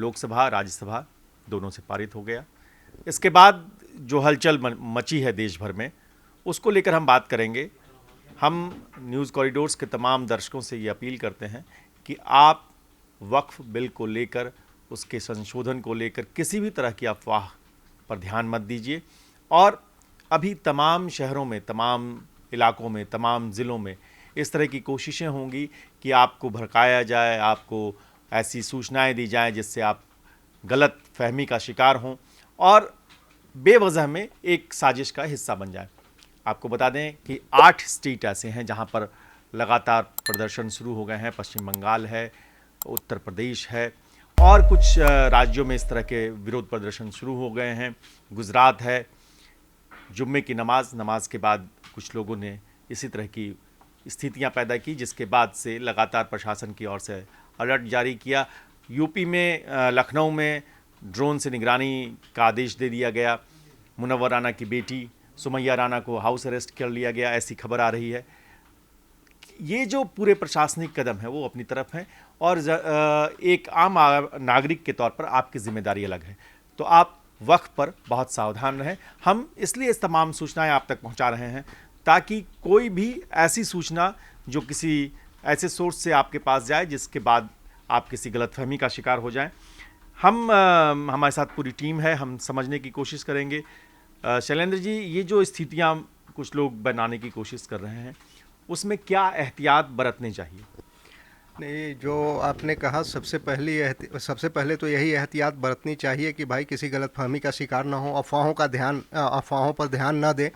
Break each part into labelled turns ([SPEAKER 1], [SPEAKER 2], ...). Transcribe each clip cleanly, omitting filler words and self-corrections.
[SPEAKER 1] लोकसभा राज्यसभा दोनों से पारित हो गया। इसके बाद जो हलचल मची है देश भर में, उसको लेकर हम बात करेंगे। हम न्यूज़ कॉरिडोर्स के तमाम दर्शकों से ये अपील करते हैं कि आप वक्फ बिल को लेकर, उसके संशोधन को लेकर किसी भी तरह की अफवाह पर ध्यान मत दीजिए। और अभी तमाम शहरों में, तमाम इलाकों में, तमाम ज़िलों में इस तरह की कोशिशें होंगी कि आपको भड़काया जाए, आपको ऐसी सूचनाएं दी जाएं जिससे आप गलत फहमी का शिकार हों और बेवजह में एक साजिश का हिस्सा बन जाए। आपको बता दें कि 8 स्टेट ऐसे हैं जहां पर लगातार प्रदर्शन शुरू हो गए हैं। पश्चिम बंगाल है, उत्तर प्रदेश है और कुछ राज्यों में इस तरह के विरोध प्रदर्शन शुरू हो गए हैं। गुजरात है। जुम्मे की नमाज के बाद कुछ लोगों ने इसी तरह की स्थितियां पैदा की, जिसके बाद से लगातार प्रशासन की ओर से अलर्ट जारी किया। यूपी में लखनऊ में ड्रोन से निगरानी का आदेश दे दिया गया। मुनव्वर राना की बेटी सुमैया राना को हाउस अरेस्ट कर लिया गया, ऐसी खबर आ रही है। ये जो पूरे प्रशासनिक कदम है वो अपनी तरफ हैं और एक आम नागरिक के तौर पर आपकी जिम्मेदारी अलग है। तो आप वक्त पर बहुत सावधान रहें। हम इसलिए इस तमाम सूचनाएं आप तक पहुंचा रहे हैं ताकि कोई भी ऐसी सूचना जो किसी ऐसे सोर्स से आपके पास जाए जिसके बाद आप किसी गलतफहमी का शिकार हो जाएं, हमारे साथ पूरी टीम है, हम समझने की कोशिश करेंगे। शैलेंद्र जी, ये जो स्थितियां कुछ लोग बनाने की कोशिश कर रहे हैं, उसमें क्या एहतियात बरतने चाहिए?
[SPEAKER 2] नहीं, जो आपने कहा सबसे पहले तो यही एहतियात बरतनी चाहिए कि भाई किसी गलतफहमी का शिकार ना हो, अफवाहों पर ध्यान ना दें।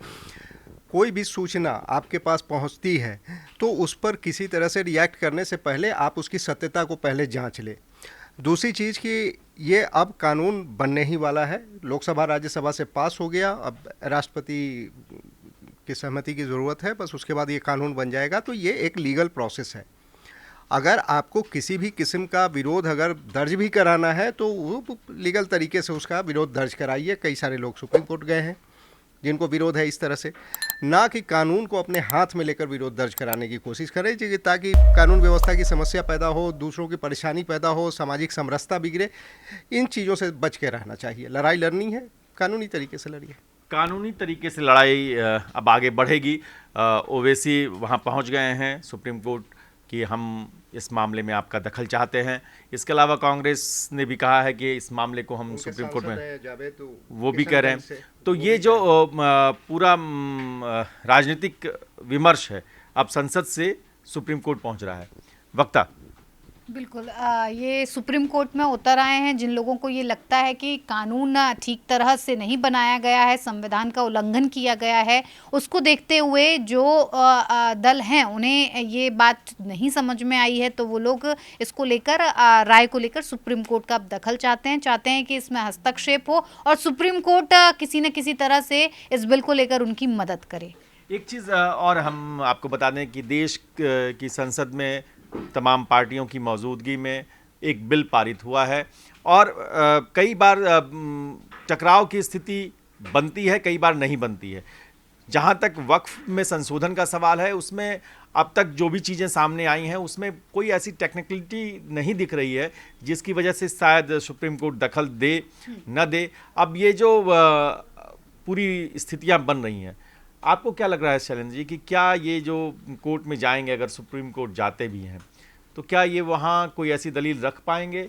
[SPEAKER 2] कोई भी सूचना आपके पास पहुंचती है तो उस पर किसी तरह से रिएक्ट करने से पहले आप उसकी सत्यता को पहले जांच लें। दूसरी चीज़ कि ये अब कानून बनने ही वाला है, लोकसभा राज्यसभा से पास हो गया, अब राष्ट्रपति की सहमति की ज़रूरत है, बस उसके बाद ये कानून बन जाएगा। तो ये एक लीगल प्रोसेस है। अगर आपको किसी भी किस्म का विरोध अगर दर्ज भी कराना है तो वो लीगल तरीके से उसका विरोध दर्ज कराइए। कई सारे लोग सुप्रीम कोर्ट गए हैं जिनको विरोध है इस तरह से, ना कि कानून को अपने हाथ में लेकर विरोध दर्ज कराने की कोशिश करें ताकि कानून व्यवस्था की समस्या पैदा हो, दूसरों की परेशानी पैदा हो, सामाजिक समरसता बिगड़े। इन चीज़ों से बच के रहना चाहिए। लड़ाई लड़नी है, कानूनी तरीके से लड़िए।
[SPEAKER 1] कानूनी तरीके से लड़ाई अब आगे बढ़ेगी। ओवैसी वहाँ पहुँच गए हैं सुप्रीम कोर्ट कि हम इस मामले में आपका दखल चाहते हैं। इसके अलावा कांग्रेस ने भी कहा है कि इस मामले को हम सुप्रीम कोर्ट में, वो भी कह रहे हैं। तो ये जो पूरा राजनीतिक विमर्श है अब संसद से सुप्रीम कोर्ट पहुंच रहा है। वक्ता,
[SPEAKER 3] बिल्कुल, ये सुप्रीम कोर्ट में उतर आए हैं जिन लोगों को ये लगता है कि कानून ठीक तरह से नहीं बनाया गया है, संविधान का उल्लंघन किया गया है। उसको देखते हुए जो दल हैं उन्हें ये बात नहीं समझ में आई है, तो वो लोग इसको लेकर राय को लेकर सुप्रीम कोर्ट का दखल चाहते हैं कि इसमें हस्तक्षेप हो और सुप्रीम कोर्ट किसी न किसी तरह से इस बिल को लेकर उनकी मदद करे।
[SPEAKER 1] एक चीज़ और हम आपको बता दें कि देश की संसद में तमाम पार्टियों की मौजूदगी में एक बिल पारित हुआ है और कई बार टकराव की स्थिति बनती है, कई बार नहीं बनती है। जहाँ तक वक्फ में संशोधन का सवाल है, उसमें अब तक जो भी चीज़ें सामने आई हैं उसमें कोई ऐसी टेक्निकलिटी नहीं दिख रही है जिसकी वजह से शायद सुप्रीम कोर्ट दखल दे न दे। अब ये जो पूरी स्थितियाँ बन रही हैं, आपको क्या लग रहा है शैलेंद्र जी कि क्या ये जो कोर्ट में जाएंगे, अगर सुप्रीम कोर्ट जाते भी हैं, तो क्या ये वहाँ कोई ऐसी दलील रख पाएंगे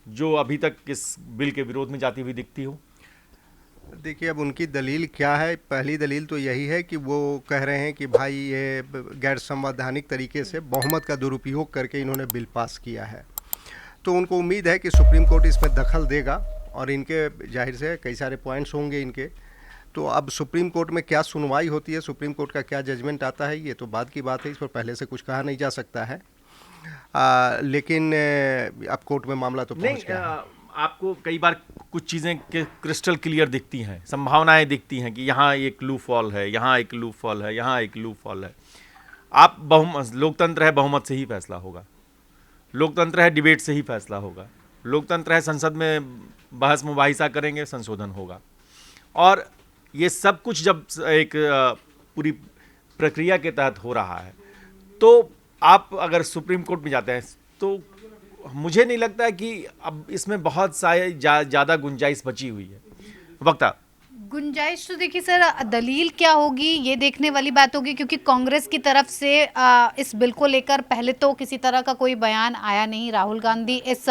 [SPEAKER 1] जो अभी तक इस बिल के विरोध में जाती हुई दिखती हो?
[SPEAKER 2] देखिए, अब उनकी दलील क्या है? पहली दलील तो यही है कि वो कह रहे हैं कि भाई ये गैर संवैधानिक तरीके से बहुमत का दुरुपयोग करके इन्होंने बिल पास किया है। तो उनको उम्मीद है कि सुप्रीम कोर्ट इसमें दखल देगा और इनके जाहिर से कई सारे पॉइंट्स होंगे इनके। तो अब सुप्रीम कोर्ट में क्या सुनवाई होती है, सुप्रीम कोर्ट का क्या जजमेंट आता है, ये तो बाद की बात है, इस पर पहले से कुछ कहा नहीं जा सकता है। लेकिन अब कोर्ट में मामला तो पहुंच गया है।
[SPEAKER 1] आपको कई बार कुछ चीज़ें क्रिस्टल क्लियर दिखती हैं, संभावनाएं दिखती हैं कि यहाँ एक लूप फॉल है, यहाँ एक लूप फॉल है, यहाँ एक लूप फॉल है। आप लोकतंत्र है, बहुमत से ही फैसला होगा। लोकतंत्र है, डिबेट से ही फैसला होगा। लोकतंत्र है, संसद में बहस मुबाहिसा करेंगे, संशोधन होगा। और ये सब कुछ जब एक पूरी प्रक्रिया के तहत हो रहा है, तो आप अगर सुप्रीम कोर्ट में जाते हैं तो मुझे नहीं लगता है कि अब इसमें बहुत सारे ज़्यादा गुंजाइश बची हुई है। वक्ता
[SPEAKER 3] गुंजाइश तो देखिए सर, दलील क्या होगी ये देखने वाली बात होगी, क्योंकि कांग्रेस की तरफ से इस बिल को लेकर पहले तो किसी तरह का कोई बयान आया नहीं। राहुल गांधी इस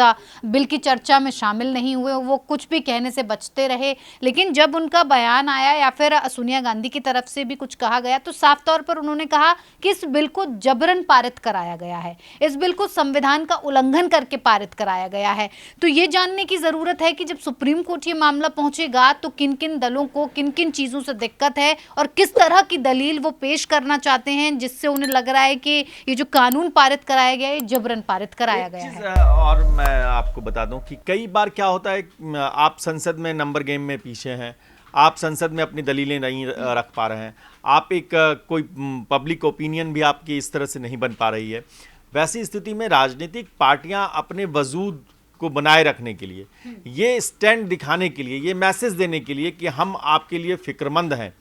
[SPEAKER 3] बिल की चर्चा में शामिल नहीं हुए, वो कुछ भी कहने से बचते रहे। लेकिन जब उनका बयान आया या फिर सोनिया गांधी की तरफ से भी कुछ कहा गया तो साफ तौर पर उन्होंने कहा कि इस बिल को जबरन पारित कराया गया है, इस बिल को संविधान का उल्लंघन करके पारित कराया गया है। तो ये जानने की ज़रूरत है कि जब सुप्रीम कोर्ट ये मामला पहुंचेगा तो किन किन दलों को किन किन चीज़ों से दिक्कत है और किस तरह की दलील वो पेश करना चाहते हैं जिससे उन्हें लग रहा है कि ये जो कानून पारित कराया गया है जबरन पारित कराया गया है।
[SPEAKER 1] और मैं आपको बता दूं कि कई बार क्या होता है, आप संसद में नंबर गेम में पीछे हैं, आप संसद में अपनी दलीलें नहीं रख पा रहे हैं, आप एक कोई पब्लिक ओपिनियन भी आपकी इस तरह से नहीं बन पा रही है। वैसी स्थिति में राजनीतिक पार्टियां अपने वजूद को बनाए रखने के लिए, ये स्टैंड दिखाने के लिए, ये मैसेज देने के लिए कि हम आपके लिए फिक्रमंद हैं,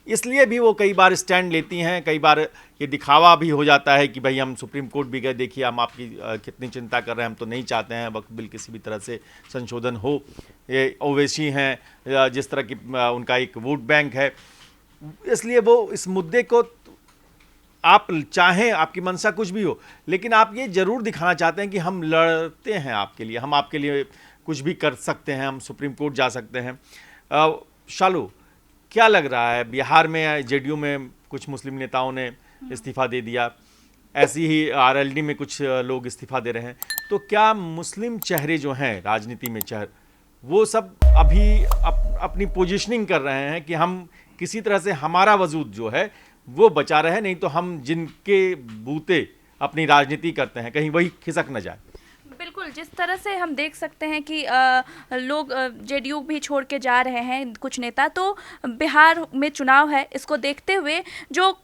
[SPEAKER 1] इसलिए भी वो कई बार स्टैंड लेती हैं। कई बार ये दिखावा भी हो जाता है कि भाई हम सुप्रीम कोर्ट भी गए, देखिए हम आपकी कितनी चिंता कर रहे हैं, हम तो नहीं चाहते हैं वक्फ बिल किसी भी तरह से संशोधन हो। ये ओवैसी हैं, जिस तरह की उनका एक वोट बैंक है, इसलिए वो इस मुद्दे को, आप चाहें आपकी मंशा कुछ भी हो, लेकिन आप ये जरूर दिखाना चाहते हैं कि हम लड़ते हैं आपके लिए, हम आपके लिए कुछ भी कर सकते हैं, हम सुप्रीम कोर्ट जा सकते हैं। शालू, क्या लग रहा है, बिहार में जेडीयू में कुछ मुस्लिम नेताओं ने इस्तीफा दे दिया, ऐसी ही आरएलडी में कुछ लोग इस्तीफा दे रहे हैं, तो क्या मुस्लिम चेहरे जो हैं राजनीति में वो सब अभी अपनी पोजीशनिंग कर रहे हैं कि हम किसी तरह से हमारा वजूद जो है वो बचा रहे, नहीं तो हम जिनके बूते अपनी राजनीति करते हैं कहीं वही खिसक न जाए?
[SPEAKER 4] बिल्कुल, जिस तरह से हम देख सकते हैं कि लोग जेडीयू भी छोड़ के जा रहे हैं कुछ नेता, तो बिहार में चुनाव है, इसको देखते हुए जो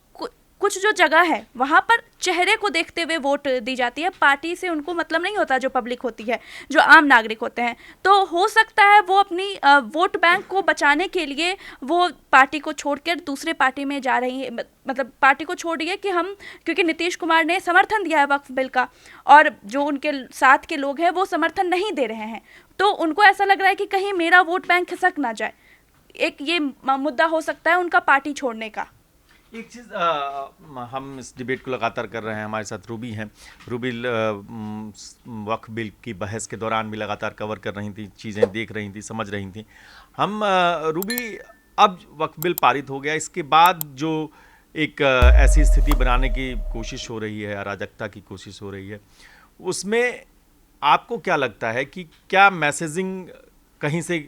[SPEAKER 4] कुछ जो जगह है वहाँ पर चेहरे को देखते हुए वोट दी जाती है, पार्टी से उनको मतलब नहीं होता, जो पब्लिक होती है, जो आम नागरिक होते हैं। तो हो सकता है वो अपनी वोट बैंक को बचाने के लिए वो पार्टी को छोड़कर दूसरे पार्टी में जा रही है, मतलब पार्टी को छोड़ रही है कि हम, क्योंकि नीतीश कुमार ने समर्थन दिया है वक्फ बिल का और जो उनके साथ के लोग हैं वो समर्थन नहीं दे रहे हैं, तो उनको ऐसा लग रहा है कि कहीं मेरा वोट बैंक खिसक ना जाए। एक ये मुद्दा हो सकता है उनका पार्टी छोड़ने का।
[SPEAKER 1] एक चीज़, हम इस डिबेट को लगातार कर रहे हैं, हमारे साथ रूबी हैं। रूबी वक्फ बिल की बहस के दौरान भी लगातार कवर कर रही थी, चीज़ें देख रही थी, समझ रही थी। हम रूबी, अब वक्फ बिल पारित हो गया, इसके बाद जो एक ऐसी स्थिति बनाने की कोशिश हो रही है, अराजकता की कोशिश हो रही है, उसमें आपको क्या लगता है कि क्या मैसेजिंग कहीं से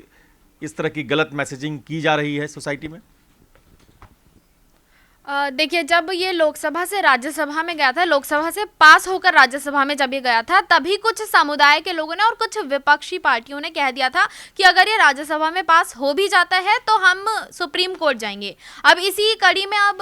[SPEAKER 1] इस तरह की गलत मैसेजिंग की जा रही है सोसाइटी में?
[SPEAKER 5] देखिए, जब ये लोकसभा से राज्यसभा में गया था, लोकसभा से पास होकर राज्यसभा में जब ये गया था, तभी कुछ समुदाय के लोगों ने और कुछ विपक्षी पार्टियों ने कह दिया था कि अगर ये राज्यसभा में पास हो भी जाता है तो हम सुप्रीम कोर्ट जाएंगे। अब इसी कड़ी में अब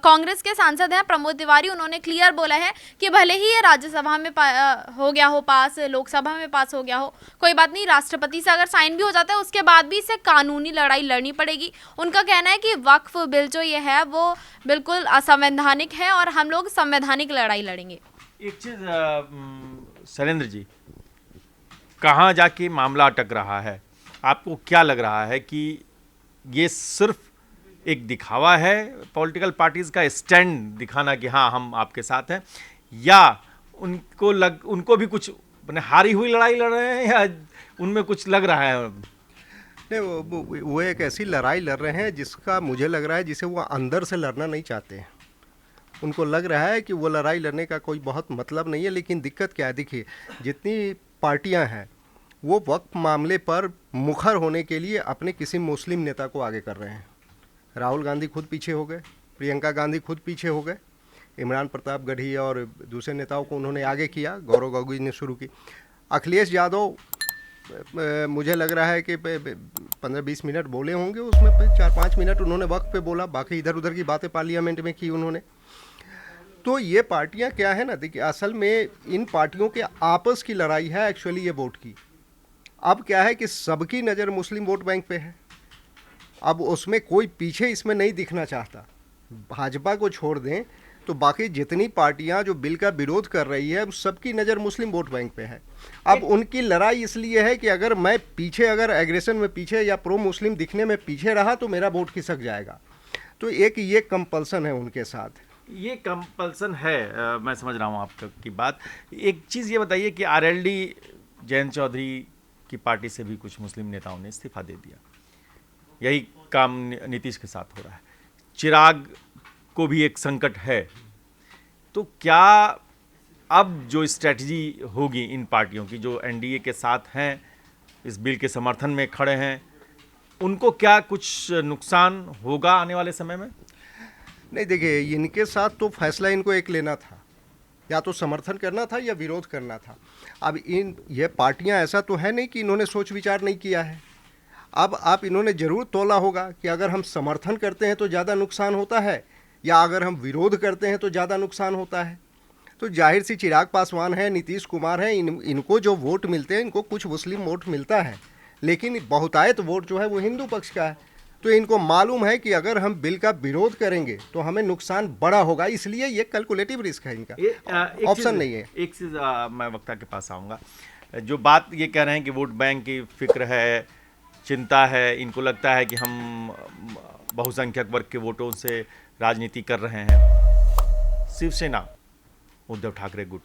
[SPEAKER 5] कांग्रेस के सांसद हैं प्रमोद तिवारी, उन्होंने क्लियर बोला है कि भले ही ये राज्यसभा में हो गया हो पास, लोकसभा में पास हो गया हो, कोई बात नहीं, राष्ट्रपति से अगर साइन भी हो जाता है उसके बाद भी इसे कानूनी लड़ाई लड़नी पड़ेगी। उनका कहना है कि वक्फ बिल जो ये है वो बिल्कुल असंवैधानिक है और हम लोग संवैधानिक लड़ाई लड़ेंगे।
[SPEAKER 1] एक चीज शैलेंद्र जी, कहाँ जाके मामला अटक रहा है? आपको क्या लग रहा है कि ये सिर्फ एक दिखावा है, पॉलिटिकल पार्टीज का स्टैंड दिखाना कि हाँ हम आपके साथ हैं, या उनको भी कुछ हारी हुई लड़ाई लड़ रहे हैं, या उनमें कुछ लग रहा है?
[SPEAKER 2] नहीं, वो एक ऐसी लड़ाई लड़ रहे हैं जिसका मुझे लग रहा है जिसे वो अंदर से लड़ना नहीं चाहते हैं। उनको लग रहा है कि वो लड़ाई लड़ने का कोई बहुत मतलब नहीं है। लेकिन दिक्कत क्या है, देखिए जितनी पार्टियां हैं वो वक्फ मामले पर मुखर होने के लिए अपने किसी मुस्लिम नेता को आगे कर रहे हैं। राहुल गांधी खुद पीछे हो गए, प्रियंका गांधी खुद पीछे हो गए, इमरान प्रताप गढ़ी और दूसरे नेताओं को उन्होंने आगे किया, गौरव गोगोई ने शुरू की। अखिलेश यादव मुझे लग रहा है कि 15-20 मिनट बोले होंगे, उसमें 4-5 मिनट उन्होंने वक्त पे बोला, बाकी इधर उधर की बातें पार्लियामेंट में की उन्होंने। तो ये पार्टियां क्या है ना, देखिए असल में इन पार्टियों के आपस की लड़ाई है एक्चुअली ये वोट की। अब क्या है कि सबकी नज़र मुस्लिम वोट बैंक पे है, अब उसमें कोई पीछे इसमें नहीं दिखना चाहता। भाजपा को छोड़ दें तो बाकी जितनी पार्टियां जो बिल का विरोध कर रही है उस सबकी नज़र मुस्लिम वोट बैंक पे है। अब उनकी लड़ाई इसलिए है कि अगर मैं पीछे, अगर एग्रेशन में पीछे या प्रो मुस्लिम दिखने में पीछे रहा तो मेरा वोट खिसक जाएगा। तो एक ये कंपल्सन है उनके साथ।
[SPEAKER 1] ये कंपल्सन है, मैं समझ रहा हूँ आपकी बात। एक चीज़ ये बताइए कि आरएलडी जयंत चौधरी की पार्टी से भी कुछ मुस्लिम नेताओं ने इस्तीफा दे दिया, यही काम नीतीश के साथ हो रहा है। चिराग को भी एक संकट है। तो क्या अब जो स्ट्रेटजी होगी इन पार्टियों की जो एनडीए के साथ हैं, इस बिल के समर्थन में खड़े हैं, उनको क्या कुछ नुकसान होगा आने वाले समय में?
[SPEAKER 2] नहीं, देखिए, इनके साथ तो फैसला इनको एक लेना था, या तो समर्थन करना था या विरोध करना था। अब ये पार्टियां ऐसा तो है नहीं कि इन्होंने सोच विचार नहीं किया है। अब आप इन्होंने ज़रूर तोला होगा कि अगर हम समर्थन करते हैं तो ज़्यादा नुकसान होता है, या अगर हम विरोध करते हैं तो ज़्यादा नुकसान होता है। तो जाहिर सी चिराग पासवान है, नीतीश कुमार है, इनको जो वोट मिलते हैं, इनको कुछ मुस्लिम वोट मिलता है, लेकिन बहुतायत वोट जो है वो हिंदू पक्ष का है। तो इनको मालूम है कि अगर हम बिल का विरोध करेंगे तो हमें नुकसान बड़ा होगा, इसलिए ये कैलकुलेटिव रिस्क है इनका, ऑप्शन नहीं है।
[SPEAKER 1] एक चीज़ मैं वक्ता के पास आऊँगा। जो बात ये कह रहे हैं कि वोट बैंक की फिक्र है, चिंता है, इनको लगता है कि हम बहुसंख्यक वर्ग के वोटों से राजनीति कर रहे हैं। शिवसेना, उद्धव ठाकरे गुट,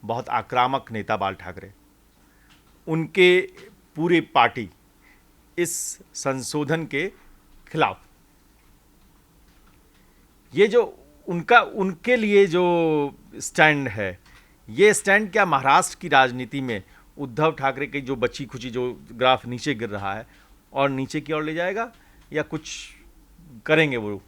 [SPEAKER 1] बहुत आक्रामक नेता बाल ठाकरे, उनके पूरी पार्टी इस संशोधन के खिलाफ। ये जो उनके लिए जो स्टैंड है, ये स्टैंड क्या महाराष्ट्र की राजनीति में उद्धव ठाकरे की जो बची खुची जो ग्राफ नीचे गिर रहा है और नीचे की ओर ले जाएगा, या कुछ करेंगे वो?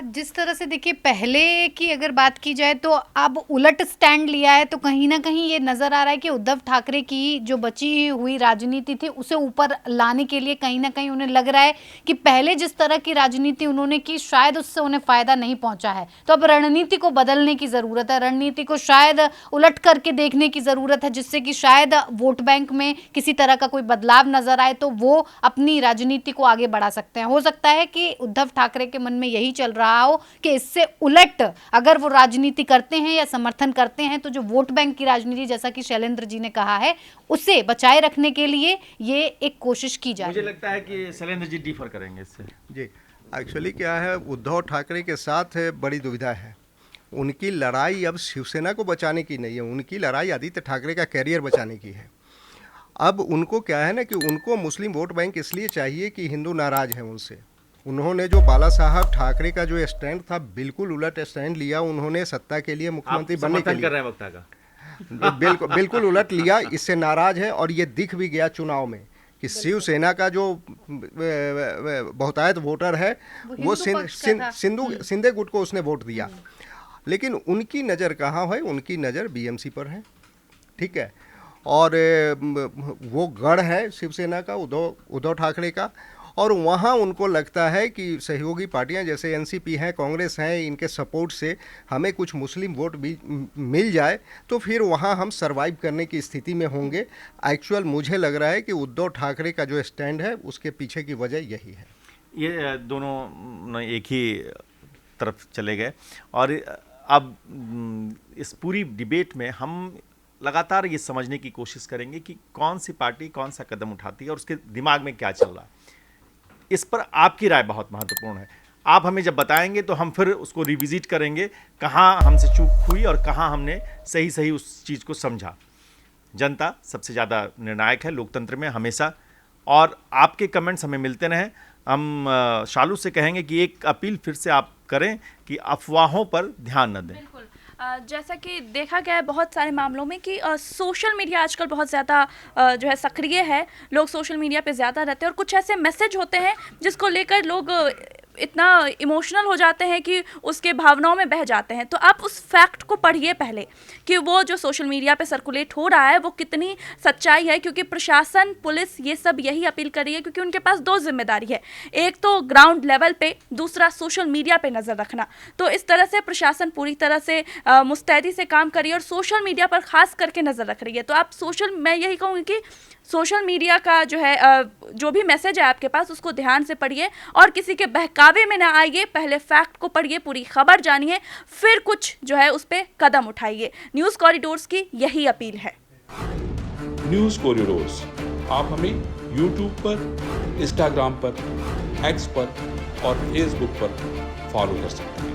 [SPEAKER 3] जिस तरह से देखिए, पहले की अगर बात की जाए तो अब उलट स्टैंड लिया है, तो कहीं ना कहीं ये नज़र आ रहा है कि उद्धव ठाकरे की जो बची हुई राजनीति थी उसे ऊपर लाने के लिए कहीं ना कहीं उन्हें लग रहा है कि पहले जिस तरह की राजनीति उन्होंने की शायद उससे उन्हें फ़ायदा नहीं पहुंचा है। तो अब रणनीति को बदलने की ज़रूरत है, रणनीति को शायद उलट करके देखने की ज़रूरत है, जिससे कि शायद वोट बैंक में किसी तरह का कोई बदलाव नज़र आए तो वो अपनी राजनीति को आगे बढ़ा सकते हैं। हो सकता है कि उद्धव ठाकरे के मन में यही चल रहा हो कि इससे उलट अगर वो राजनीति करते हैं या समर्थन करते हैं तो जो वोट बैंक की राजनीति, जैसा कि शैलेंद्र जी ने कहा है, उसे बचाए रखने के लिए ये एक कोशिश की जा रही है।
[SPEAKER 1] मुझे लगता है कि शैलेंद्र जी डिफर करेंगे इससे।
[SPEAKER 2] जी, एक्चुअली क्या है, उद्धव ठाकरे के साथ बड़ी दुविधा है। उनकी लड़ाई अब शिवसेना को बचाने की नहीं है, उनकी लड़ाई आदित्य ठाकरे का कैरियर बचाने की है। अब उनको क्या है ना कि उनको मुस्लिम वोट बैंक इसलिए चाहिए कि हिंदू नाराज हैं उनसे। उन्होंने जो बाला साहब ठाकरे का जो स्टैंड था, बिल्कुल उलट स्टैंड लिया उन्होंने सत्ता के लिए, मुख्यमंत्री बनने के लिए।
[SPEAKER 1] कर रहे हैं वक्ता का
[SPEAKER 2] बिल्कुल उलट लिया, इससे नाराज है। और ये दिख भी गया चुनाव में कि शिवसेना का जो बहुतायत वोटर है वो सिंधे गुट को उसने वोट दिया। लेकिन उनकी नज़र कहाँ है? उनकी नज़र बीएमसी पर है, ठीक है। और वो गढ़ है शिवसेना का, उद्धव ठाकरे का। और वहाँ उनको लगता है कि सहयोगी पार्टियां जैसे एनसीपी हैं, कांग्रेस हैं, इनके सपोर्ट से हमें कुछ मुस्लिम वोट भी मिल जाए तो फिर वहाँ हम सरवाइव करने की स्थिति में होंगे। एक्चुअल मुझे लग रहा है कि उद्धव ठाकरे का जो स्टैंड है उसके पीछे की वजह यही है।
[SPEAKER 1] ये दोनों एक ही तरफ चले गए। और अब इस पूरी डिबेट में हम लगातार ये समझने की कोशिश करेंगे कि कौन सी पार्टी कौन सा कदम उठाती है और उसके दिमाग में क्या चल रहा है। इस पर आपकी राय बहुत महत्वपूर्ण है। आप हमें जब बताएंगे तो हम फिर उसको रिविजिट करेंगे, कहाँ हमसे चूक हुई और कहाँ हमने सही उस चीज़ को समझा। जनता सबसे ज़्यादा निर्णायक है लोकतंत्र में हमेशा, और आपके कमेंट्स हमें मिलते रहें। हम शालू से कहेंगे कि एक अपील फिर से आप करें कि अफवाहों पर ध्यान न दें।
[SPEAKER 4] जैसा कि देखा गया है बहुत सारे मामलों में कि सोशल मीडिया आजकल बहुत ज़्यादा जो है सक्रिय है, लोग सोशल मीडिया पे ज़्यादा रहते हैं और कुछ ऐसे मैसेज होते हैं जिसको लेकर लोग इतना इमोशनल हो जाते हैं कि उसके भावनाओं में बह जाते हैं। तो आप उस फैक्ट को पढ़िए पहले कि वो जो सोशल मीडिया पे सर्कुलेट हो रहा है वो कितनी सच्चाई है, क्योंकि प्रशासन, पुलिस, ये सब यही अपील कर रही है, क्योंकि उनके पास दो जिम्मेदारी है, एक तो ग्राउंड लेवल पे, दूसरा सोशल मीडिया पे नज़र रखना। तो इस तरह से प्रशासन पूरी तरह से मुस्तैदी से काम कर रही है और सोशल मीडिया पर खास करके नज़र रख रही है। तो आप मैं यही कहूँगी कि सोशल मीडिया का जो है जो भी मैसेज है आपके पास उसको ध्यान से पढ़िए और किसी के बहकावे में ना आइए। पहले फैक्ट को पढ़िए, पूरी खबर जानिए, फिर कुछ जो है उस पर कदम उठाइए। न्यूज़ कॉरिडोर्स की यही अपील है।
[SPEAKER 6] न्यूज़ कॉरिडोर्स आप हमें यूट्यूब पर, इंस्टाग्राम पर, एक्स पर और फेसबुक पर फॉलो कर सकते हैं।